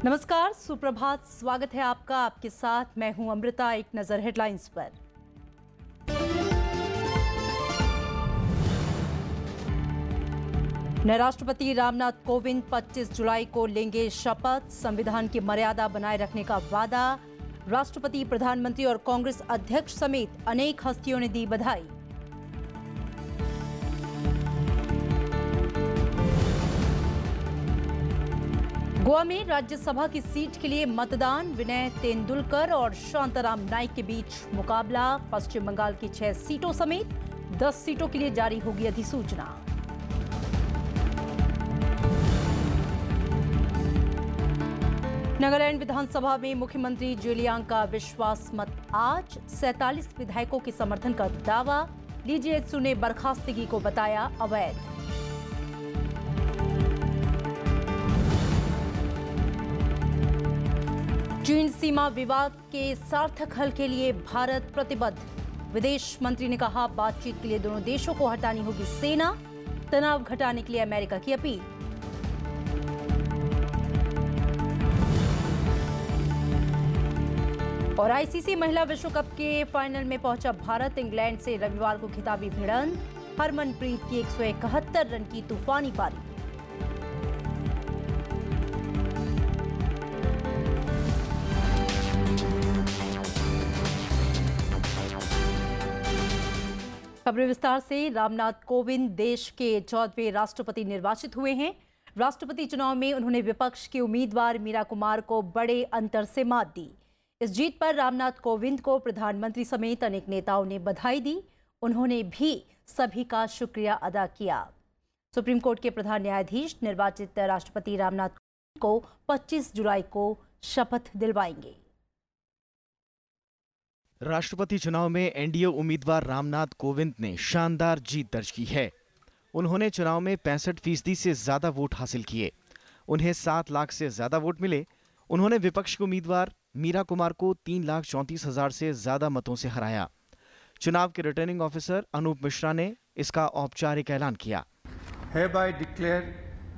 नमस्कार, सुप्रभात। स्वागत है आपका। आपके साथ मैं हूं अमृता। एक नजर हेडलाइंस पर। नए राष्ट्रपति रामनाथ कोविंद 25 जुलाई को लेंगे शपथ। संविधान की मर्यादा बनाए रखने का वादा। राष्ट्रपति, प्रधानमंत्री और कांग्रेस अध्यक्ष समेत अनेक हस्तियों ने दी बधाई। गोवा में राज्यसभा की सीट के लिए मतदान। विनय तेंदुलकर और शांताराम नाइक के बीच मुकाबला। पश्चिम बंगाल की 6 सीटों समेत 10 सीटों के लिए जारी होगी अधिसूचना। नागालैंड विधानसभा में मुख्यमंत्री जेलियांग का विश्वास मत आज। 47 विधायकों के समर्थन का दावा। लीजीएसयू ने बर्खास्तगी को बताया अवैध। चीन सीमा विवाद के सार्थक हल के लिए भारत प्रतिबद्ध। विदेश मंत्री ने कहा, बातचीत के लिए दोनों देशों को हटानी होगी सेना। तनाव घटाने के लिए अमेरिका की अपील। और आईसीसी महिला विश्व कप के फाइनल में पहुंचा भारत। इंग्लैंड से रविवार को खिताबी भिड़ंत। हरमनप्रीत की 171 रन की तूफानी पारी। खबरें विस्तार से। रामनाथ कोविंद देश के 14वें राष्ट्रपति निर्वाचित हुए हैं। राष्ट्रपति चुनाव में उन्होंने विपक्ष के उम्मीदवार मीरा कुमार को बड़े अंतर से मात दी। इस जीत पर रामनाथ कोविंद को प्रधानमंत्री समेत अनेक नेताओं ने बधाई दी। उन्होंने भी सभी का शुक्रिया अदा किया। सुप्रीम कोर्ट के प्रधान न्यायाधीश निर्वाचित राष्ट्रपति रामनाथ कोविंद को 25 जुलाई को शपथ दिलवाएंगे। राष्ट्रपति चुनाव में एनडीए उम्मीदवार रामनाथ कोविंद ने शानदार जीत दर्ज की है। उन्होंने चुनाव में 65% से ज्यादा वोट हासिल किए। उन्हें 7 लाख से ज्यादा वोट मिले। उन्होंने विपक्ष के उम्मीदवार मीरा कुमार को 3,34,000 से ज्यादा मतों से हराया। चुनाव के रिटर्निंग ऑफिसर अनूप मिश्रा ने इसका औपचारिक ऐलान किया। Hereby declare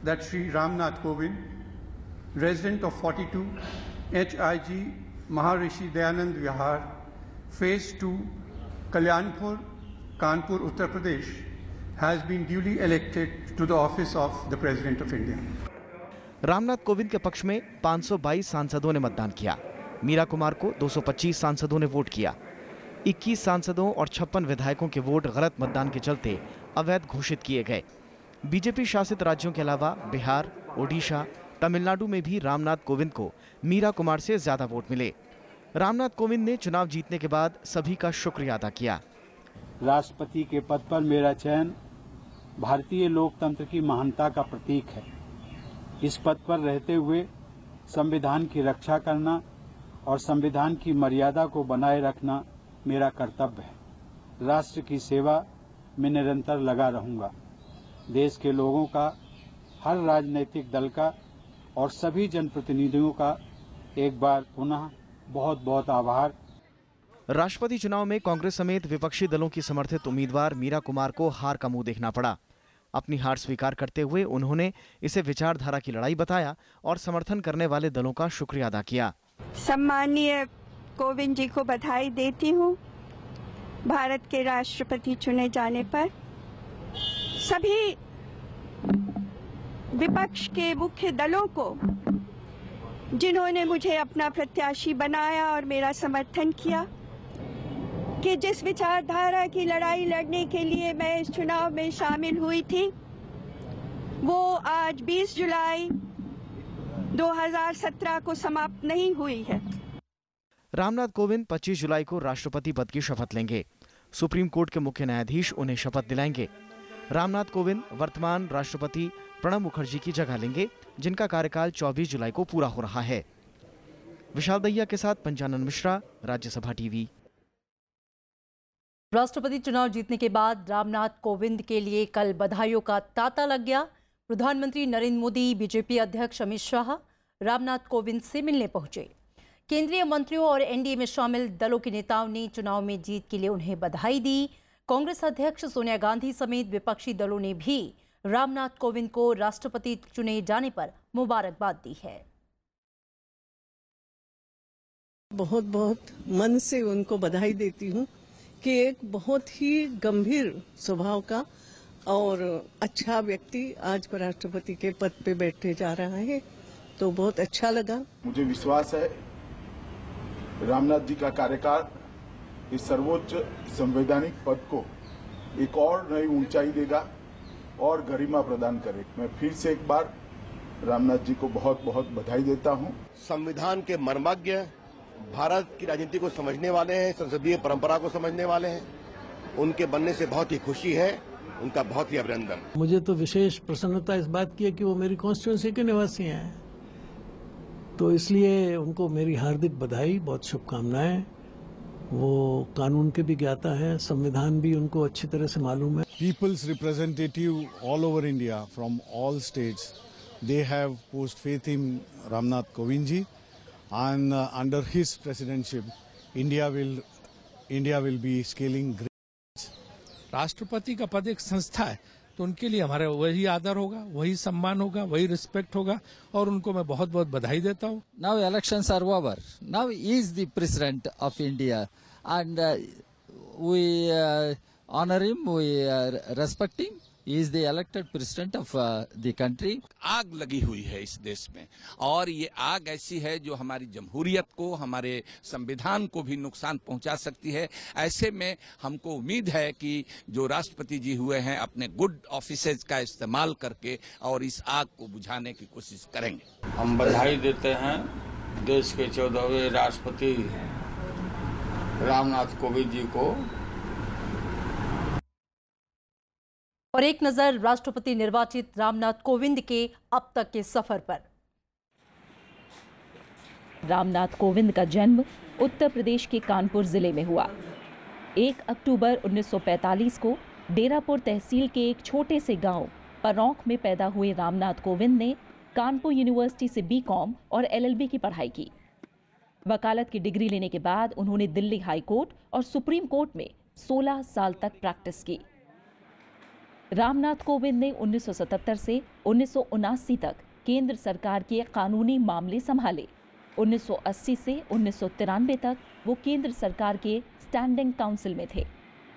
that Shri Ramnath Kovind, resident of 42 HIG Maharishi Dayanand Vihar, Phase 2, Kalyanpur, Kanpur, Uttar Pradesh, has been duly elected to the office of the President of India. Ramnath Kovind के पक्ष में 522 सांसदों ने मतदान किया। मीरा कुमार को 225 सांसदों ने वोट किया। 21 सांसदों और 56 विधायकों के वोट गलत मतदान के चलते अवैध घोषित किए गए। बीजेपी शासित राज्यों के अलावा बिहार, ओडिशा, तमिलनाडु में भी रामनाथ कोविंद को मीरा कुमार से ज्यादा वोट मिले। रामनाथ कोविंद ने चुनाव जीतने के बाद सभी का शुक्रिया अदा किया। राष्ट्रपति के पद पर मेरा चयन भारतीय लोकतंत्र की महानता का प्रतीक है। इस पद पर रहते हुए संविधान की रक्षा करना और संविधान की मर्यादा को बनाए रखना मेरा कर्तव्य है। राष्ट्र की सेवा में निरंतर लगा रहूंगा। देश के लोगों का, हर राजनीतिक दल का और सभी जनप्रतिनिधियों का एक बार पुनः बहुत बहुत आभार। राष्ट्रपति चुनाव में कांग्रेस समेत विपक्षी दलों की समर्थित उम्मीदवार मीरा कुमार को हार का मुंह देखना पड़ा। अपनी हार स्वीकार करते हुए उन्होंने इसे विचारधारा की लड़ाई बताया और समर्थन करने वाले दलों का शुक्रिया अदा किया। सम्माननीय कोविंद जी को बधाई देती हूँ भारत के राष्ट्रपति चुने जाने पर। सभी विपक्ष के मुख्य दलों को, जिन्होंने मुझे अपना प्रत्याशी बनाया और मेरा समर्थन किया, कि जिस विचारधारा की लड़ाई लड़ने के लिए मैं इस चुनाव में शामिल हुई थी, वो आज 20 जुलाई 2017 को समाप्त नहीं हुई है। रामनाथ कोविंद 25 जुलाई को राष्ट्रपति पद की शपथ लेंगे। सुप्रीम कोर्ट के मुख्य न्यायाधीश उन्हें शपथ दिलाएंगे। रामनाथ कोविंद वर्तमान राष्ट्रपति प्रणब मुखर्जी की जगह लेंगे, जिनका कार्यकाल 24 जुलाई को पूरा हो रहा है। विशाल दहिया के साथ पंचानन मिश्रा, राज्यसभा टीवी। राष्ट्रपति चुनाव जीतने के बाद रामनाथ कोविंद के लिए कल बधाइयों का तांता लग गया। प्रधानमंत्री नरेंद्र मोदी, बीजेपी अध्यक्ष अमित शाह रामनाथ कोविंद से मिलने पहुंचे। केंद्रीय मंत्रियों और एनडीए में शामिल दलों के नेताओं ने चुनाव में जीत के लिए उन्हें बधाई दी। कांग्रेस अध्यक्ष सोनिया गांधी समेत विपक्षी दलों ने भी रामनाथ कोविंद को राष्ट्रपति चुने जाने पर मुबारकबाद दी है। बहुत बहुत मन से उनको बधाई देती हूँ कि एक बहुत ही गंभीर स्वभाव का और अच्छा व्यक्ति आज राष्ट्रपति के पद पे बैठने जा रहा है, तो बहुत अच्छा लगा। मुझे विश्वास है रामनाथ जी का कार्यकाल इस सर्वोच्च संवैधानिक पद को एक और नई ऊंचाई देगा और गरिमा प्रदान करे। मैं फिर से एक बार रामनाथ जी को बहुत बहुत बधाई देता हूं। संविधान के मर्मज्ञ, भारत की राजनीति को समझने वाले हैं, संसदीय परंपरा को समझने वाले हैं, उनके बनने से बहुत ही खुशी है। उनका बहुत ही अभिनंदन। मुझे तो विशेष प्रसन्नता इस बात की है कि वो मेरी कॉन्स्टिट्यूंसी के निवासी हैं, तो इसलिए उनको मेरी हार्दिक बधाई, बहुत शुभकामनाएं। वो कानून के भी ज्ञाता है, संविधान भी उनको अच्छी तरह से मालूम है। People's representative all over India from all states, they have posed faith in Ramnath Kovind ji, and under his presidency, India will be scaling great. राष्ट्रपति का पद एक संस्था है, तो उनके लिए हमारा वही आदर होगा, वही सम्मान होगा, वही रिस्पेक्ट होगा, और उनको मैं बहुत बहुत बधाई देता हूँ। Now elections are over. Now he is the president of India, and we honor him, we respect him. He is the elected president of the country. आग लगी हुई है इस देश में, और ये आग ऐसी है जो हमारी जमहूरियत को, हमारे संविधान को भी नुकसान पहुंचा सकती है। ऐसे में हमको उम्मीद है कि जो राष्ट्रपति जी हुए हैं अपने गुड ऑफिसेज का इस्तेमाल करके और इस आग को बुझाने की कोशिश करेंगे। हम बधाई देते हैं देश के 14वें राष्ट्रपति रामनाथ कोविंद जी को। और एक नजर राष्ट्रपति निर्वाचित रामनाथ कोविंद के अब तक के सफर पर। रामनाथ कोविंद का जन्म उत्तर प्रदेश के कानपुर जिले में हुआ। 1 अक्टूबर 1945 को डेरापुर तहसील के एक छोटे से गांव परौंख में पैदा हुए रामनाथ कोविंद ने कानपुर यूनिवर्सिटी से बीकॉम और एलएलबी की पढ़ाई की। वकालत की डिग्री लेने के बाद उन्होंने दिल्ली हाई कोर्ट और सुप्रीम कोर्ट में 16 साल तक प्रैक्टिस की। रामनाथ कोविंद ने 1977 से 1979 तक केंद्र सरकार के कानूनी मामले संभाले। 1980 से 1993 तक वो केंद्र सरकार के स्टैंडिंग काउंसिल में थे।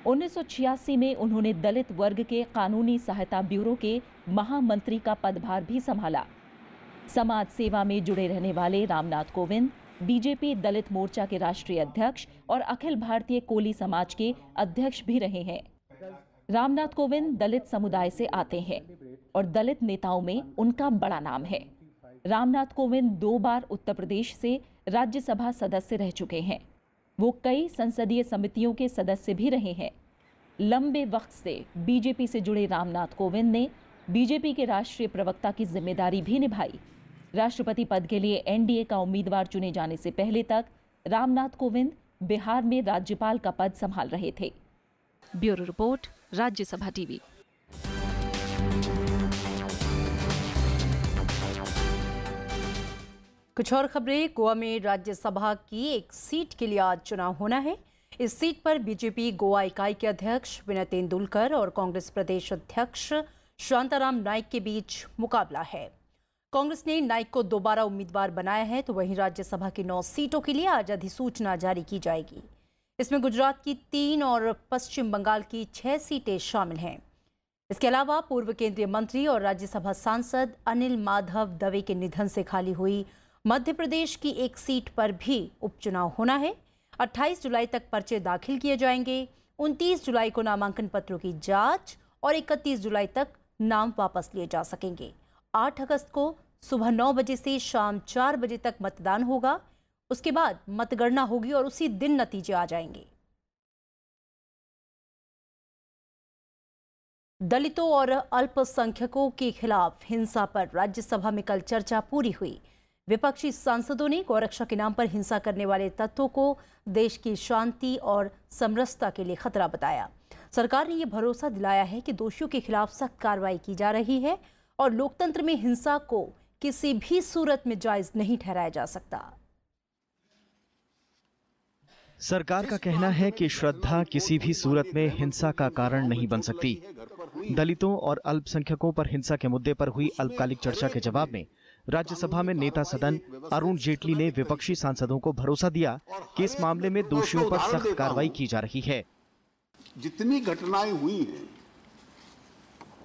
1986 में उन्होंने दलित वर्ग के कानूनी सहायता ब्यूरो के महामंत्री का पदभार भी संभाला। समाज सेवा में जुड़े रहने वाले रामनाथ कोविंद बीजेपी दलित मोर्चा के राष्ट्रीय अध्यक्ष और अखिल भारतीय कोली समाज के अध्यक्ष भी रहे हैं। रामनाथ कोविंद दलित समुदाय से आते हैं और दलित नेताओं में उनका बड़ा नाम है। रामनाथ कोविंद 2 बार उत्तर प्रदेश से राज्यसभा सदस्य रह चुके हैं। वो कई संसदीय समितियों के सदस्य भी रहे हैं। लंबे वक्त से बीजेपी से जुड़े रामनाथ कोविंद ने बीजेपी के राष्ट्रीय प्रवक्ता की जिम्मेदारी भी निभाई। राष्ट्रपति पद के लिए एनडीए का उम्मीदवार चुने जाने से पहले तक रामनाथ कोविंद बिहार में राज्यपाल का पद संभाल रहे थे। Bureau report, Rajya Sabha TV. कुछ और खबरें। गोवा में राज्यसभा की एक सीट के लिए आज चुनाव होना है। इस सीट पर बीजेपी गोवा इकाई के अध्यक्ष विनय तेंदुलकर और कांग्रेस प्रदेश अध्यक्ष शांताराम नाइक के बीच मुकाबला है। कांग्रेस ने नाइक को दोबारा उम्मीदवार बनाया है, तो वहीं राज्यसभा की 9 सीटों के लिए आज अधिसूचना जारी की जाएगी। इसमें गुजरात की 3 और पश्चिम बंगाल की 6 सीटें शामिल हैं। इसके अलावा पूर्व केंद्रीय मंत्री और राज्यसभा सांसद अनिल माधव दवे के निधन से खाली हुई मध्य प्रदेश की एक सीट पर भी उपचुनाव होना है। 28 जुलाई तक पर्चे दाखिल किए जाएंगे। 29 जुलाई को नामांकन पत्रों की जांच और 31 जुलाई तक नाम वापस लिए जा सकेंगे। 8 अगस्त को सुबह 9 बजे से शाम 4 बजे तक मतदान होगा। उसके बाद मतगणना होगी और उसी दिन नतीजे आ जाएंगे। दलितों और अल्पसंख्यकों के खिलाफ हिंसा पर राज्यसभा में कल चर्चा पूरी हुई। विपक्षी सांसदों ने गौरक्षा के नाम पर हिंसा करने वाले तत्वों को देश की शांति और समरसता के लिए खतरा बताया। सरकार ने यह भरोसा दिलाया है कि दोषियों के खिलाफ सख्त कार्रवाई की जा रही है और लोकतंत्र में हिंसा को किसी भी सूरत में जायज नहीं ठहराया जा सकता। सरकार का कहना है कि श्रद्धा किसी भी सूरत में हिंसा का कारण नहीं बन सकती। दलितों और अल्पसंख्यकों पर हिंसा के मुद्दे पर हुई अल्पकालिक चर्चा के जवाब में राज्यसभा में नेता सदन अरुण जेटली ने विपक्षी सांसदों को भरोसा दिया कि इस मामले में दोषियों पर सख्त कार्रवाई की जा रही है। जितनी घटनाएं हुई हैं,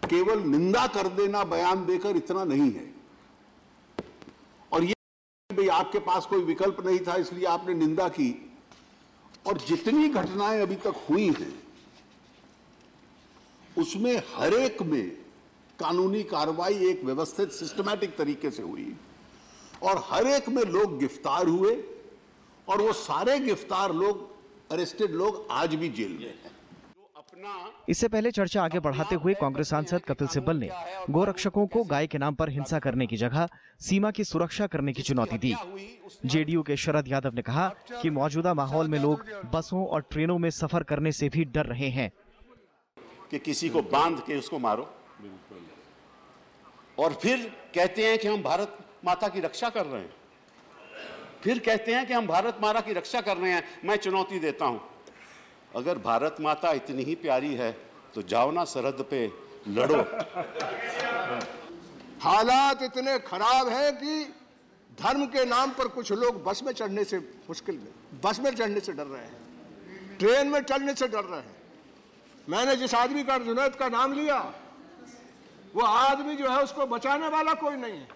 केवल निंदा कर देना, बयान देकर इतना नहीं है। और ये भाई आपके पास कोई विकल्प नहीं था इसलिए आपने निंदा की, और जितनी घटनाएं अभी तक हुई हैं उसमें हर एक में कानूनी कार्रवाई एक व्यवस्थित सिस्टमैटिक तरीके से हुई और हर एक में लोग गिरफ्तार हुए और वो सारे गिरफ्तार लोग, अरेस्टेड लोग आज भी जेल में हैं। इससे पहले चर्चा आगे बढ़ाते हुए कांग्रेस सांसद कपिल सिब्बल ने गोरक्षकों को गाय के नाम पर हिंसा करने की जगह सीमा की सुरक्षा करने की चुनौती दी। जेडीयू के शरद यादव ने कहा कि मौजूदा माहौल में लोग बसों और ट्रेनों में सफर करने से भी डर रहे हैं कि किसी को बांध के उसको मारो और फिर कहते हैं कि हम भारत माता की रक्षा कर रहे हैं, फिर कहते हैं कि हम भारत माता की रक्षा कर रहे हैं। मैं चुनौती देता हूं, अगर भारत माता इतनी ही प्यारी है तो जाओ ना सरहद पे लड़ो। हालात इतने खराब हैं कि धर्म के नाम पर कुछ लोग बस में चढ़ने से बस में चढ़ने से डर रहे हैं, ट्रेन में चढ़ने से डर रहे हैं। मैंने जिस आदमी का जुनैद का नाम लिया, वो आदमी जो है उसको बचाने वाला कोई नहीं है।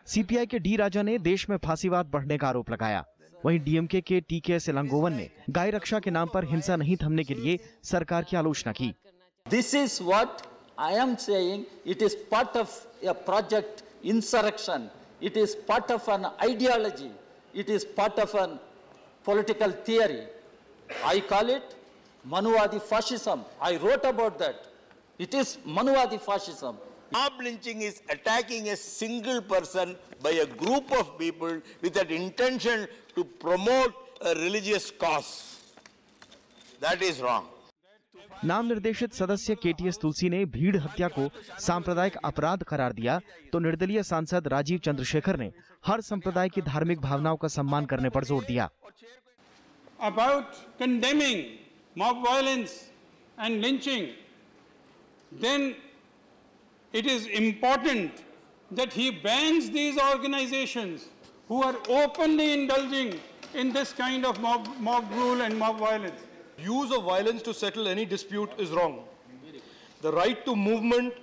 सीपीआई के डी राजा ने देश में फांसीवाद बढ़ने का आरोप लगाया। वहीं डीएमके के टीके इलांगोवन ने गाय रक्षा के नाम पर हिंसा नहीं थमने के लिए सरकार की आलोचना की। This is what I am saying. It is part of a project insurrection. It is part of an ideology. It is part of a political theory. I call it Manuwadi fascism. I wrote about that. It is Manuwadi fascism. Mob lynching is attacking a single person by a group of people with an intention to promote a religious cause. That is wrong. नाम निर्देशित सदस्य KTS तुलसी ने भीड़ हत्या को सांप्रदायिक अपराध करार दिया, तो निर्दलीय सांसद राजीव चंद्रशेखर ने हर संप्रदाय की धार्मिक भावनाओं का सम्मान करने पर जोर दिया। About condemning mob violence and lynching, then it is important that he bans these organizations who are openly indulging in this kind of mob rule and mob violence. Use of violence to settle any dispute is wrong. The right to movement,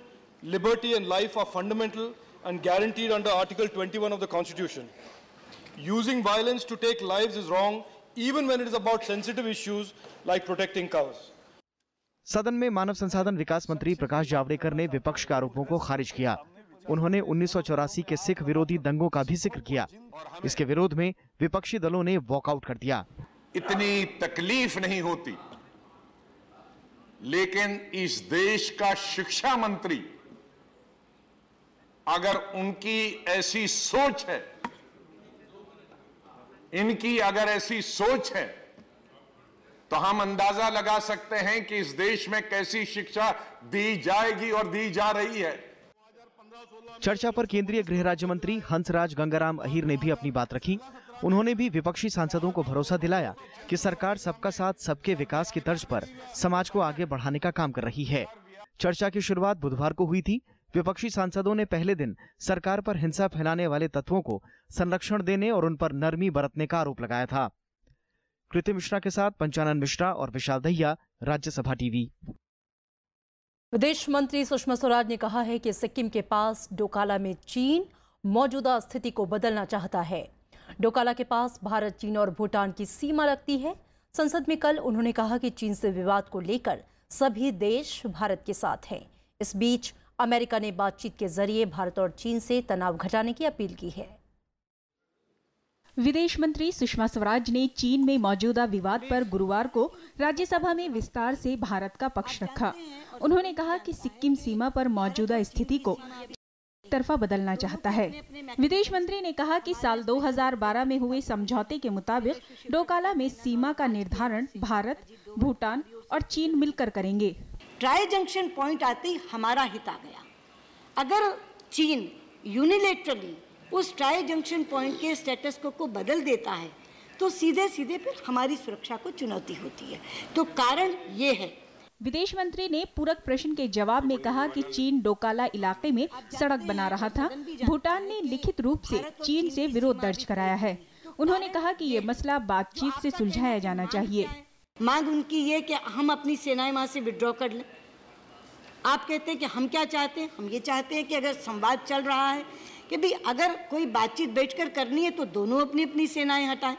liberty and life are fundamental and guaranteed under Article 21 of the Constitution. Using violence to take lives is wrong, even when it is about sensitive issues like protecting cows. सदन में मानव संसाधन विकास मंत्री प्रकाश जावड़ेकर ने विपक्ष के आरोपों को खारिज किया। उन्होंने 1984 के सिख विरोधी दंगों का भी जिक्र किया। इसके विरोध में विपक्षी दलों ने वॉकआउट कर दिया। इतनी तकलीफ नहीं होती, लेकिन इस देश का शिक्षा मंत्री अगर उनकी ऐसी सोच है, इनकी अगर ऐसी सोच है, तो हम अंदाजा लगा सकते हैं कि इस देश में कैसी शिक्षा दी जाएगी और दी जा रही है। चर्चा पर केंद्रीय गृह राज्य मंत्री हंसराज गंगाराम अहीर ने भी अपनी बात रखी। उन्होंने भी विपक्षी सांसदों को भरोसा दिलाया कि सरकार सबका साथ सबके विकास की तर्ज पर समाज को आगे बढ़ाने का काम कर रही है। चर्चा की शुरुआत बुधवार को हुई थी। विपक्षी सांसदों ने पहले दिन सरकार पर हिंसा फैलाने वाले तत्वों को संरक्षण देने और उन पर नरमी बरतने का आरोप लगाया था। कृति मिश्रा के साथ पंचानन मिश्रा और विशाल दहिया, राज्यसभा टीवी। विदेश मंत्री सुषमा स्वराज ने कहा है कि सिक्किम के पास डोकाला में चीन मौजूदा स्थिति को बदलना चाहता है। डोकाला के पास भारत, चीन और भूटान की सीमा लगती है। संसद में कल उन्होंने कहा कि चीन से विवाद को लेकर सभी देश भारत के साथ हैं। इस बीच अमेरिका ने बातचीत के जरिए भारत और चीन से तनाव घटाने की अपील की है। विदेश मंत्री सुषमा स्वराज ने चीन में मौजूदा विवाद पर गुरुवार को राज्यसभा में विस्तार से भारत का पक्ष रखा। उन्होंने कहा कि सिक्किम सीमा पर मौजूदा स्थिति को तरफा बदलना चाहता है। विदेश मंत्री ने कहा कि साल 2012 में हुए समझौते के मुताबिक डोकाला में सीमा का निर्धारण भारत, भूटान और चीन मिलकर करेंगे। ट्राई जंक्शन पॉइंट आते ही हमारा हित आ गया। अगर चीन यूनिलेटरली उस ट्राई जंक्शन पॉइंट के स्टेटस को बदल देता है तो सीधे सीधे फिर हमारी सुरक्षा को चुनौती होती है। तो कारण ये है विदेश मंत्री ने पूरक प्रश्न के जवाब में कहा कि चीन डोकाला इलाके में सड़क बना रहा था। भूटान ने लिखित रूप से चीन से विरोध दर्ज कराया है। उन्होंने कहा कि ये मसला बातचीत से सुलझाया जाना चाहिए। मांग उनकी ये कि हम अपनी सेनाएं वहां से विड्रॉ कर लें। आप कहते हैं कि हम क्या चाहते हैं? हम ये चाहते हैं कि अगर संवाद चल रहा है कि भी अगर कोई बातचीत बैठकर करनी है तो दोनों अपनी अपनी सेनाएं हटाएं।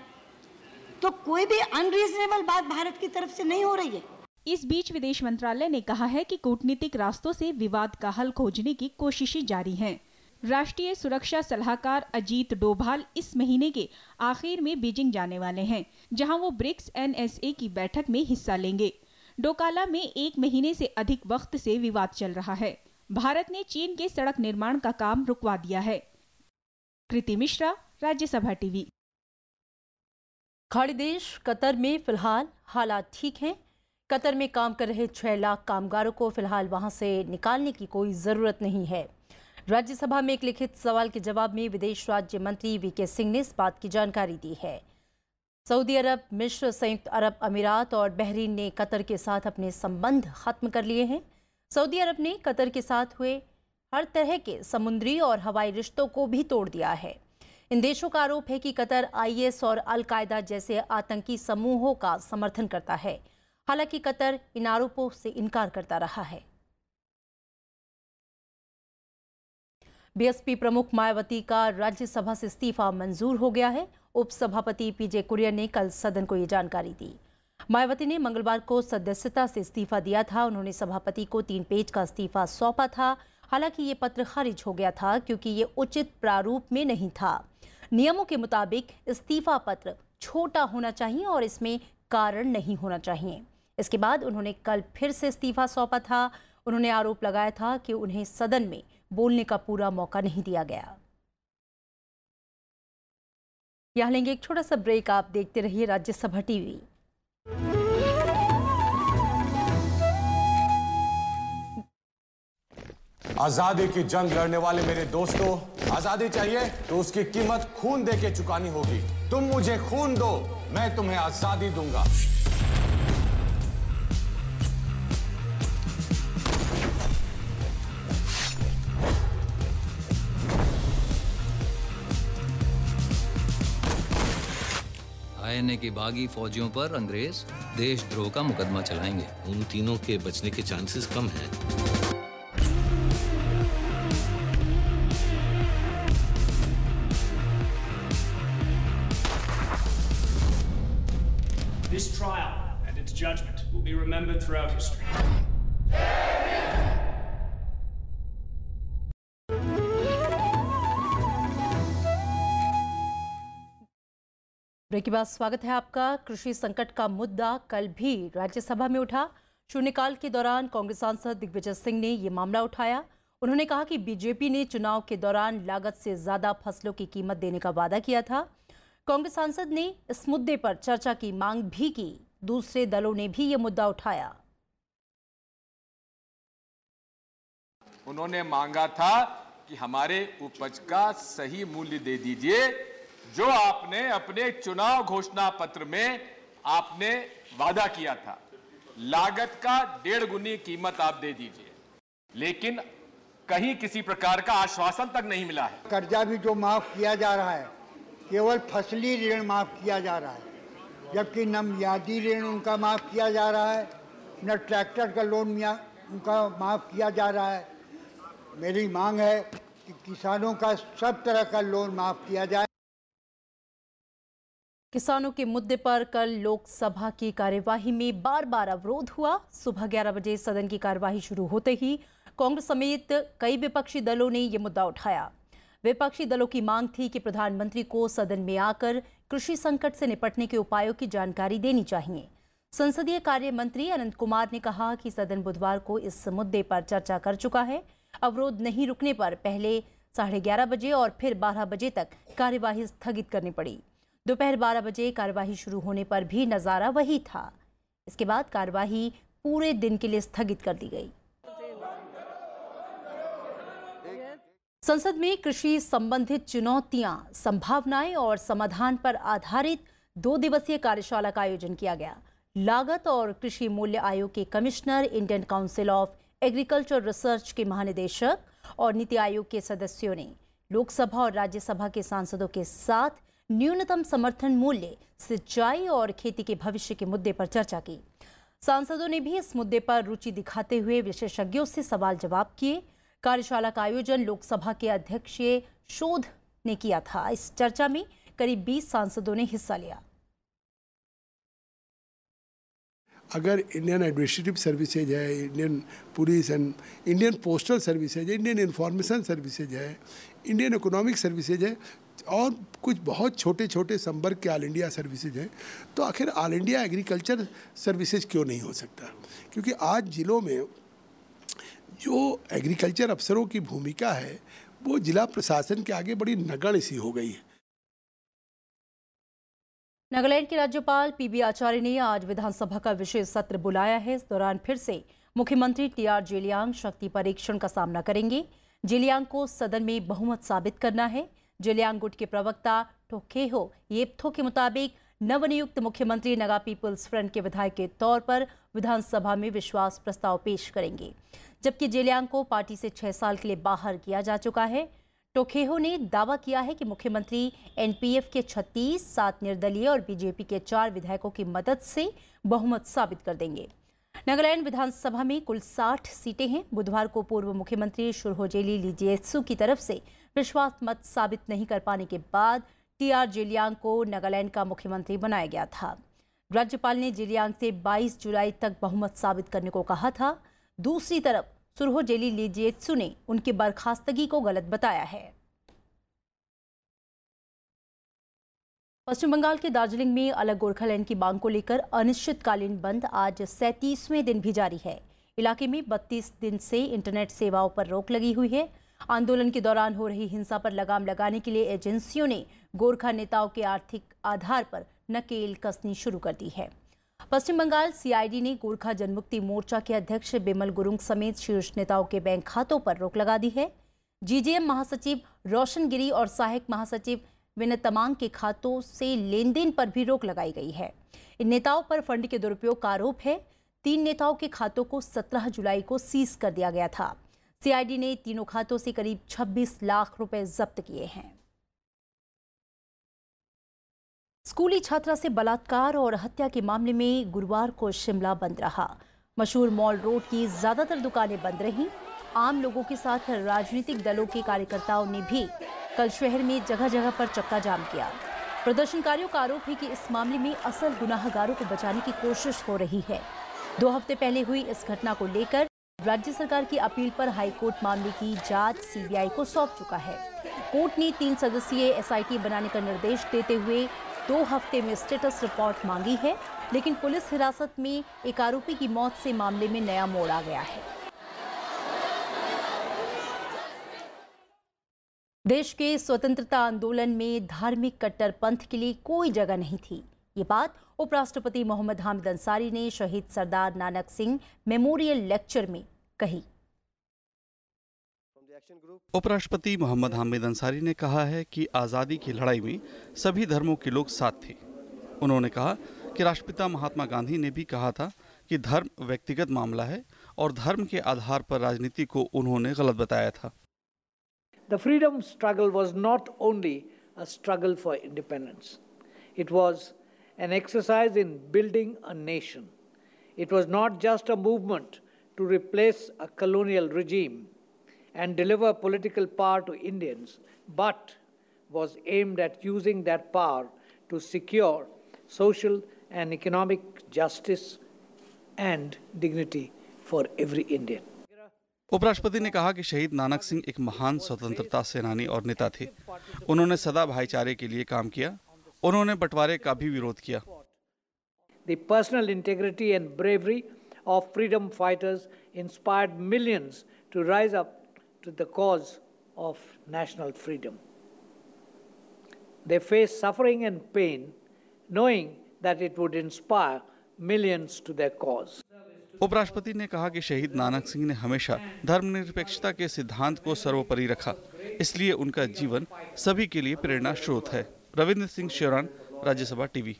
तो कोई भी अनरीजनेबल बात भारत की तरफ से नहीं हो रही है। इस बीच विदेश मंत्रालय ने कहा है कि कूटनीतिक रास्तों से विवाद का हल खोजने की कोशिशें जारी हैं। राष्ट्रीय सुरक्षा सलाहकार अजीत डोभाल इस महीने के आखिर में बीजिंग जाने वाले हैं, जहां वो ब्रिक्स NSA की बैठक में हिस्सा लेंगे। डोकाला में 1 महीने से अधिक वक्त से विवाद चल रहा है। भारत ने चीन के सड़क निर्माण का काम रुकवा दिया है। कृति मिश्रा, राज्यसभा टीवी। खाड़ी देश कतर में फिलहाल हालात ठीक हैं। कतर में काम कर रहे 6 लाख कामगारों को फिलहाल वहां से निकालने की कोई ज़रूरत नहीं है। राज्यसभा में एक लिखित सवाल के जवाब में विदेश राज्य मंत्री VK सिंह ने इस बात की जानकारी दी है। सऊदी अरब, मिस्र, संयुक्त अरब अमीरात और बहरीन ने कतर के साथ अपने संबंध खत्म कर लिए हैं। सऊदी अरब ने कतर के साथ हुए हर तरह के समुद्री और हवाई रिश्तों को भी तोड़ दिया है। इन देशों का आरोप है कि कतर IS और अल-कायदा जैसे आतंकी समूहों का समर्थन करता है। हालांकि कतर इन आरोपों से इनकार करता रहा है। BSP प्रमुख मायावती का राज्यसभा से इस्तीफा मंजूर हो गया है। उपसभापति PJ कुरियन ने कल सदन को ये जानकारी दी। मायावती ने मंगलवार को सदस्यता से इस्तीफा दिया था। उन्होंने सभापति को 3 पेज का इस्तीफा सौंपा था। हालांकि ये पत्र खारिज हो गया था क्योंकि ये उचित प्रारूप में नहीं था। नियमों के मुताबिक इस्तीफा पत्र छोटा होना चाहिए और इसमें कारण नहीं होना चाहिए। इसके बाद उन्होंने कल फिर से इस्तीफा सौंपा था। उन्होंने आरोप लगाया था कि उन्हें सदन में बोलने का पूरा मौका नहीं दिया गया। यहाँ लेंगे एक छोटा सा ब्रेक। आप देखते रहिए राज्यसभा टीवी। आजादी की जंग लड़ने वाले मेरे दोस्तों, आजादी चाहिए तो उसकी कीमत खून देके चुकानी होगी। तुम मुझे खून दो, मैं तुम्हें आजादी दूंगा। आईएनए की बागी फौजियों पर अंग्रेज देशद्रोह का मुकदमा चलाएंगे। उन तीनों के बचने के चांसेस कम हैं। This trial and its judgment will be remembered throughout history. Break के बाद स्वागत है आपका। कृषि संकट का मुद्दा कल भी राज्यसभा में उठा। शून्यकाल के दौरान कांग्रेस सांसद दिग्विजय सिंह ने ये मामला उठाया। उन्होंने कहा कि बीजेपी ने चुनाव के दौरान लागत से ज्यादा फसलों की कीमत देने का वादा किया था। कांग्रेस सांसद ने इस मुद्दे पर चर्चा की मांग भी की। दूसरे दलों ने भी ये मुद्दा उठाया। उन्होंने मांगा था कि हमारे उपज का सही मूल्य दे दीजिए, जो आपने अपने चुनाव घोषणा पत्र में आपने वादा किया था। लागत का 1.5 गुनी कीमत आप दे दीजिए, लेकिन कहीं किसी प्रकार का आश्वासन तक नहीं मिला है। कर्जा भी जो माफ किया जा रहा है, केवल फसली ऋण माफ किया जा रहा है, जबकि न मियादी ऋण उनका माफ किया जा रहा है, न ट्रैक्टर का लोन उनका माफ किया जा रहा है। मेरी मांग है कि किसानों का सब तरह का लोन माफ किया जाए। किसानों के मुद्दे पर कल लोकसभा की कार्यवाही में बार बार अवरोध हुआ। सुबह 11 बजे सदन की कार्यवाही शुरू होते ही कांग्रेस समेत कई विपक्षी दलों ने ये मुद्दा उठाया। विपक्षी दलों की मांग थी कि प्रधानमंत्री को सदन में आकर कृषि संकट से निपटने के उपायों की जानकारी देनी चाहिए। संसदीय कार्य मंत्री अनंत कुमार ने कहा कि सदन बुधवार को इस मुद्दे पर चर्चा कर चुका है। अवरोध नहीं रुकने पर पहले 11:30 बजे और फिर 12 बजे तक कार्यवाही स्थगित करनी पड़ी। दोपहर 12 बजे कार्यवाही शुरू होने पर भी नजारा वही था। इसके बाद कार्यवाही पूरे दिन के लिए स्थगित कर दी गई। संसद में कृषि संबंधित चुनौतियां, संभावनाएं और समाधान पर आधारित 2 दिवसीय कार्यशाला का आयोजन किया गया। लागत और कृषि मूल्य आयोग के commissioner, Indian council of agriculture research के महानिदेशक और नीति आयोग के सदस्यों ने लोकसभा और राज्यसभा के सांसदों के साथ न्यूनतम समर्थन मूल्य, सिंचाई और खेती के भविष्य के मुद्दे पर चर्चा की। सांसदों ने भी इस मुद्दे पर रुचि दिखाते हुए विशेषज्ञों से सवाल जवाब किए। कार्यशाला का आयोजन लोकसभा के अध्यक्ष शोध ने किया था। इस चर्चा में करीब 20 सांसदों ने हिस्सा लिया। अगर इंडियन एडमिनिस्ट्रेटिव सर्विसेज है, Indian police and Indian postal services है, इंडियन इंफॉर्मेशन सर्विसेज है, इंडियन इकोनॉमिक सर्विसेज है और कुछ बहुत छोटे छोटे संवर्ग के ऑल इंडिया सर्विसेज हैं, तो आखिर ऑल इंडिया एग्रीकल्चर सर्विसेज क्यों नहीं हो सकता? क्योंकि आज जिलों में जो एग्रीकल्चर अफसरों की भूमिका है वो जिला प्रशासन के आगे बड़ी नगण्य सी हो गई है। नागालैंड के राज्यपाल पीबी आचार्य ने आज विधानसभा का विशेष सत्र बुलाया है। इस दौरान फिर से मुख्यमंत्री टीआर जेलियांग शक्ति परीक्षण का सामना करेंगे। जेलियांग को सदन में बहुमत साबित करना है। जेलियांग गुट के प्रवक्ता टोकेहो येप्थो के मुताबिक नवनियुक्त मुख्यमंत्री नागा पीपुल्स फ्रंट के विधायक के तौर पर विधानसभा में विश्वास प्रस्ताव पेश करेंगे, जबकि जेलियांग को पार्टी से 6 साल के लिए बाहर किया जा चुका है। टोकेहो ने दावा किया है कि मुख्यमंत्री एनपीएफ के 36, 7 निर्दलीय और बीजेपी के 4 विधायकों की मदद से बहुमत साबित कर देंगे। नागालैंड विधानसभा में कुल 60 सीटें हैं। बुधवार को पूर्व मुख्यमंत्री शुरहोजेली लीजिएत्सु की तरफ से विश्वास मत साबित नहीं कर पाने के बाद टीआर जेलियांग को नागालैंड का मुख्यमंत्री बनाया गया था। राज्यपाल ने जेलियांग से 22 जुलाई तक बहुमत साबित करने को कहा था। दूसरी तरफ शुरहोजेली लीजिएत्सु ने उनकी बर्खास्तगी को गलत बताया है। पश्चिम बंगाल के दार्जिलिंग में अलग गोरखालैंड की मांग को लेकर अनिश्चितकालीन बंद आज 37वें दिन भी जारी है। इलाके में 32 दिन से इंटरनेट सेवाओं पर रोक लगी हुई है। आंदोलन के दौरान हो रही हिंसा पर लगाम लगाने के लिए एजेंसियों ने गोरखा नेताओं के आर्थिक आधार पर नकेल कसनी शुरू कर दी है। पश्चिम बंगाल सीआईडी ने गोरखा जनमुक्ति मोर्चा के अध्यक्ष बिमल गुरुंग समेत शीर्ष नेताओं के बैंक खातों पर रोक लगा दी है। जीजेएम महासचिव रोशन गिरी और सहायक महासचिव विनय तमांग के खातों से लेन देन पर भी रोक लगाई गई है। इन नेताओं पर फंड के दुरुपयोग का आरोप है। 3 नेताओं के खातों को 17 जुलाई को सीज कर दिया गया था। सीआईडी ने तीनों खातों से करीब 26 लाख रुपए जब्त किए हैं। स्कूली छात्रा से बलात्कार और हत्या के मामले में गुरुवार को शिमला बंद रहा। मशहूर मॉल रोड की ज्यादातर दुकानें बंद रहीं। आम लोगों के साथ राजनीतिक दलों के कार्यकर्ताओं ने भी कल शहर में जगह जगह पर चक्का जाम किया। प्रदर्शनकारियों का आरोप है कि इस मामले में असल गुनाहगारों को बचाने की कोशिश हो रही है। 2 हफ्ते पहले हुई इस घटना को लेकर राज्य सरकार की अपील पर हाईकोर्ट मामले की जांच सीबीआई को सौंप चुका है। कोर्ट ने 3 सदस्यीय एसआईटी बनाने का निर्देश देते हुए 2 हफ्ते में स्टेटस रिपोर्ट मांगी है, लेकिन पुलिस हिरासत में एक आरोपी की मौत से मामले में नया मोड़ आ गया है। देश के स्वतंत्रता आंदोलन में धार्मिक कट्टरपंथ के लिए कोई जगह नहीं थी। ये बात उपराष्ट्रपति मोहम्मद हामिद अंसारी ने शहीद सरदार नानक सिंह मेमोरियल लेक्चर में कही। उपराष्ट्रपति मोहम्मद हामिद अंसारी ने कहा है कि आज़ादी की लड़ाई में सभी धर्मों के लोग साथ थे। उन्होंने कहा कि राष्ट्रपिता महात्मा गांधी ने भी कहा था कि धर्म व्यक्तिगत मामला है और धर्म के आधार पर राजनीति को उन्होंने गलत बताया था। The freedom struggle was not only a struggle for independence. It was an exercise in building a nation. It was not just a movement to replace a colonial regime and deliver political power to Indians, but was aimed at using that power to secure social and economic justice and dignity for every Indian. उपराष्ट्रपति ने कहा कि शहीद नानक सिंह एक महान स्वतंत्रता सेनानी और नेता थे। उन्होंने सदा भाईचारे के लिए काम किया। उन्होंने बंटवारे का भी विरोध किया। The personal integrity and bravery of freedom fighters inspired millions to rise up to the cause of national freedom. They faced suffering and pain, knowing that it would inspire millions to their cause. उपराष्ट्रपति ने कहा कि शहीद नानक सिंह ने हमेशा धर्मनिरपेक्षता के सिद्धांत को सर्वोपरि रखा, इसलिए उनका जीवन सभी के लिए प्रेरणा स्रोत है। रविंद्र सिंह शेरान, राज्यसभा टीवी।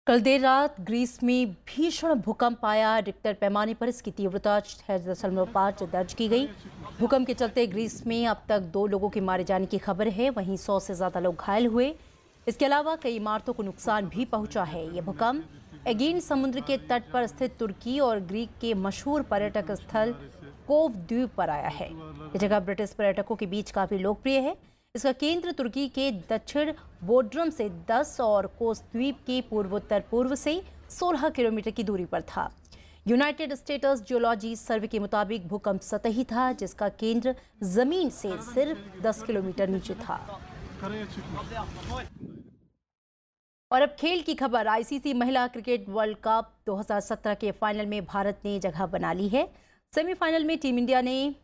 कल देर रात ग्रीस में भीषण भूकंप आया। रिक्टर पैमाने पर इसकी तीव्रता 6.5 दर्ज की गई। भूकंप के चलते ग्रीस में अब तक 2 लोगों के मारे जाने की खबर है, वहीं 100 से ज्यादा लोग घायल हुए। इसके अलावा कई इमारतों को नुकसान भी पहुंचा है। ये भूकंप एगेन समुद्र के तट पर स्थित तुर्की और ग्रीक के मशहूर पर्यटक स्थल कोव द्वीप पर आया है। ये जगह ब्रिटिश पर्यटकों के बीच काफी लोकप्रिय है। इसका केंद्र तुर्की के दक्षिण बोड्रम से 10 और कोस द्वीप के पूर्वोत्तर पूर्व से 16 किलोमीटर की दूरी पर था। यूनाइटेड स्टेट्स जियोलॉजी सर्वे के मुताबिक भूकंप सतही था, जिसका केंद्र जमीन से सिर्फ 10 किलोमीटर नीचे था। और अब खेल की खबर। आईसीसी महिला क्रिकेट वर्ल्ड कप 2017 के फाइनल में भारत ने जगह बना ली है। सेमीफाइनल में टीम इंडिया ने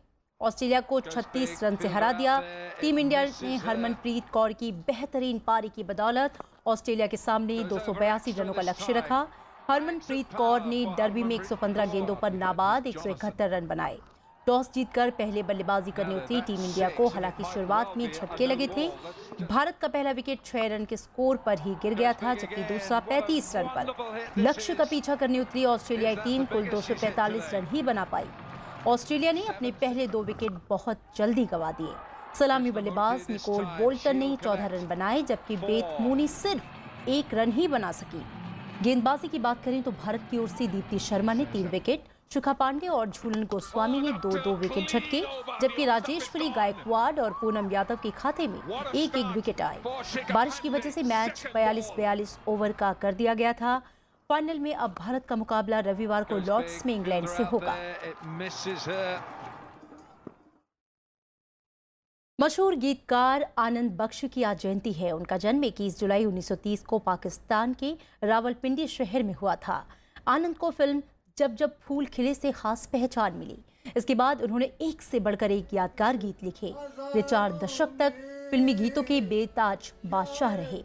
ऑस्ट्रेलिया को 36 रन से हरा दिया। टीम इंडिया ने हरमनप्रीत कौर की बेहतरीन पारी की बदौलत ऑस्ट्रेलिया के सामने 282 रनों का लक्ष्य रखा। हरमनप्रीत कौर ने डर्बी में 115 गेंदों पर नाबाद 171 रन बनाए। टॉस जीतकर पहले बल्लेबाजी करने उतरी टीम इंडिया को हालांकि शुरुआत में झटके लगे थे। भारत का पहला विकेट 6 रन के स्कोर पर ही गिर गया था, जबकि दूसरा 35 रन पर। लक्ष्य का पीछा करने उतरी ऑस्ट्रेलियाई टीम कुल 245 रन ही बना पाई। ऑस्ट्रेलिया ने अपने पहले 2 विकेट बहुत जल्दी गंवा दिए। सलामी बल्लेबाज निकोल बोल्टन ने 14 रन बनाए, जबकि बेथ मूनी सिर्फ 1 रन ही बना सकी। गेंदबाजी की बात करें तो भारत की ओर से दीप्ति शर्मा ने 3 विकेट, शिखा पांडे और झूलन गोस्वामी ने 2-2 विकेट झटके, जबकि राजेश्वरी गायकवाड़ और पूनम यादव के खाते में 1-1 विकेट आए। बारिश की वजह से मैच 42-42 ओवर का कर दिया गया था। फाइनल में अब भारत का मुकाबला रविवार को लॉर्ड्स में इंग्लैंड से होगा। मशहूर गीतकार आनंद बख्श की आज जयंती है। उनका जन्म 21 जुलाई 1930 को पाकिस्तान के रावलपिंडी शहर में हुआ था। आनंद को फिल्म जब जब फूल खिले से खास पहचान मिली। इसके बाद उन्होंने एक से बढ़कर एक यादगार गीत लिखे। वे 4 दशक तक फिल्मी गीतों के बेताज बादशाह रहे।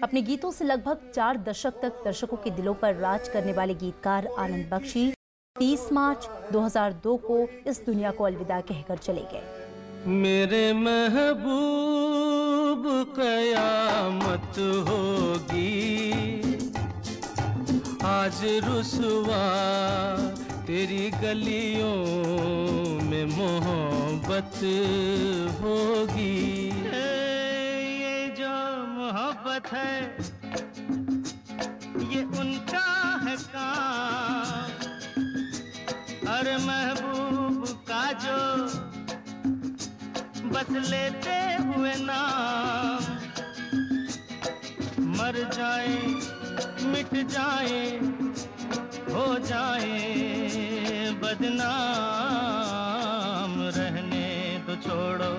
अपने गीतों से लगभग 4 दशक तक दर्शकों के दिलों पर राज करने वाले गीतकार आनंद बख्शी 30 मार्च 2002 को इस दुनिया को अलविदा कहकर चले गए। मेरे महबूब कयामत होगी, आज रुसवा तेरी गलियों में मोहब्बत होगी। मोहब्बत है ये उनका है काम, अरे महबूब का जो बस लेते हुए नाम, मर जाए मिट जाए हो जाए बदनाम, रहने तो छोड़ो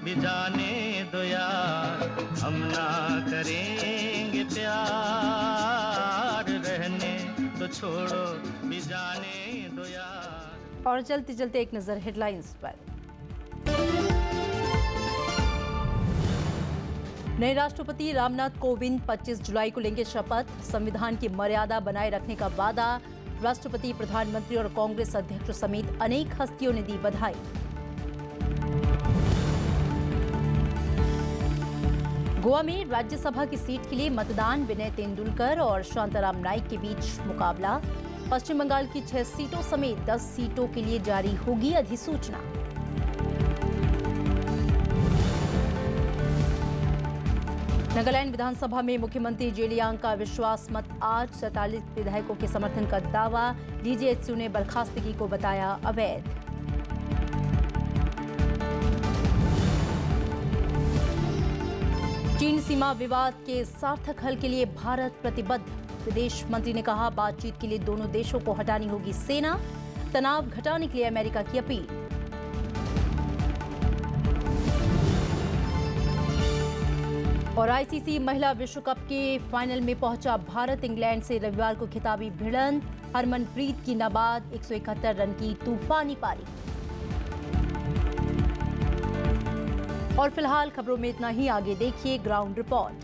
भी जाने दो यार, हम ना करेंगे प्यार, रहने तो छोड़ो भी जाने दो यार। और चलते चलते एक नजर हेडलाइंस पर। नए राष्ट्रपति रामनाथ कोविंद 25 जुलाई को लेंगे शपथ। संविधान की मर्यादा बनाए रखने का वादा। राष्ट्रपति, प्रधानमंत्री और कांग्रेस अध्यक्ष समेत अनेक हस्तियों ने दी बधाई। गोवा में राज्यसभा की सीट के लिए मतदान। विनय तेंदुलकर और शांताराम नाइक के बीच मुकाबला। पश्चिम बंगाल की 6 सीटों समेत 10 सीटों के लिए जारी होगी अधिसूचना। नागालैंड विधानसभा में मुख्यमंत्री जेलियांग का विश्वास मत आज। 47 विधायकों के समर्थन का दावा। डीजीएचसी ने बर्खास्तगी को बताया अवैध। चीन सीमा विवाद के सार्थक हल के लिए भारत प्रतिबद्ध। विदेश मंत्री ने कहा, बातचीत के लिए दोनों देशों को हटानी होगी सेना। तनाव घटाने के लिए अमेरिका की अपील। और आईसीसी महिला विश्व कप के फाइनल में पहुंचा भारत। इंग्लैंड से रविवार को खिताबी भिड़ंत। हरमनप्रीत की नाबाद 171 रन की तूफानी पारी। और फिलहाल खबरों में इतना ही। आगे देखिए ग्राउंड रिपोर्ट।